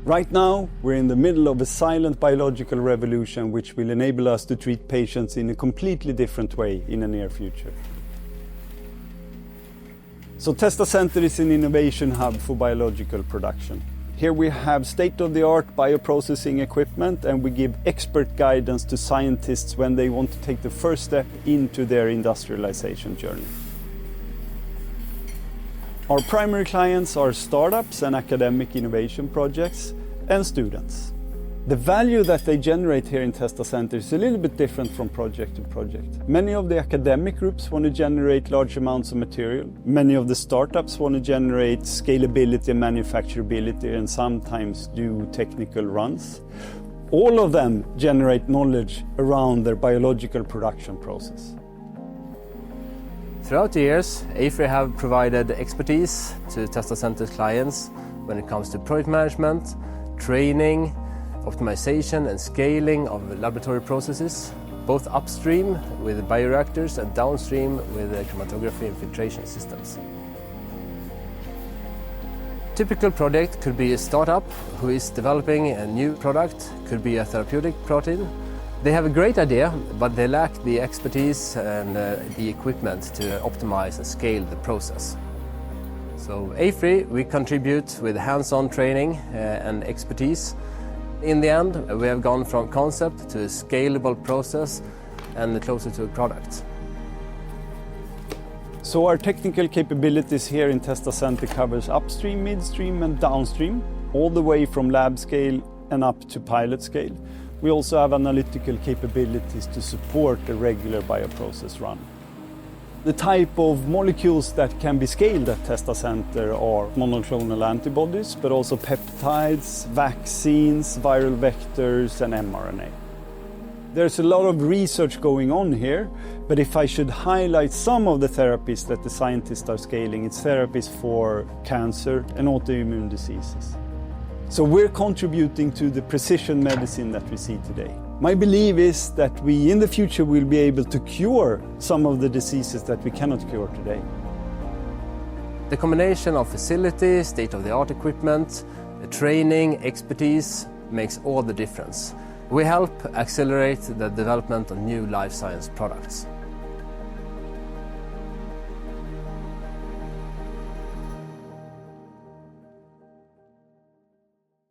Right now, we're in the middle of a silent biological revolution which will enable us to treat patients in a completely different way in the near future. So Testa Center is an innovation hub for biological production. Here we have state-of-the-art bioprocessing equipment, and we give expert guidance to scientists when they want to take the first step into their industrialization journey. Our primary clients are startups and academic innovation projects and students. The value that they generate here in Testa Center is a little bit different from project to project. Many of the academic groups want to generate large amounts of material. Many of the startups want to generate scalability and manufacturability and sometimes do technical runs. All of them generate knowledge around their biological production process. Throughout the years, AFRY have provided expertise to Testa Center's clients when it comes to project management, training, optimization and scaling of laboratory processes, both upstream with bioreactors and downstream with chromatography and filtration systems. Typical project could be a startup who is developing a new product, could be a therapeutic protein. They have a great idea, but they lack the expertise and the equipment to optimize and scale the process. So AFRY, we contribute with hands-on training and expertise. In the end, we have gone from concept to a scalable process and closer to a product. So our technical capabilities here in Testa Center covers upstream, midstream and downstream, all the way from lab scale and up to pilot scale. We also have analytical capabilities to support a regular bioprocess run. The type of molecules that can be scaled at Testa Center are monoclonal antibodies, but also peptides, vaccines, viral vectors and mRNA. There's a lot of research going on here, but if I should highlight some of the therapies that the scientists are scaling, it's therapies for cancer and autoimmune diseases. So we're contributing to the precision medicine that we see today. My belief is that we in the future will be able to cure some of the diseases that we cannot cure today. The combination of facilities, state-of-the-art equipment, training, expertise makes all the difference. We help accelerate the development of new life science products.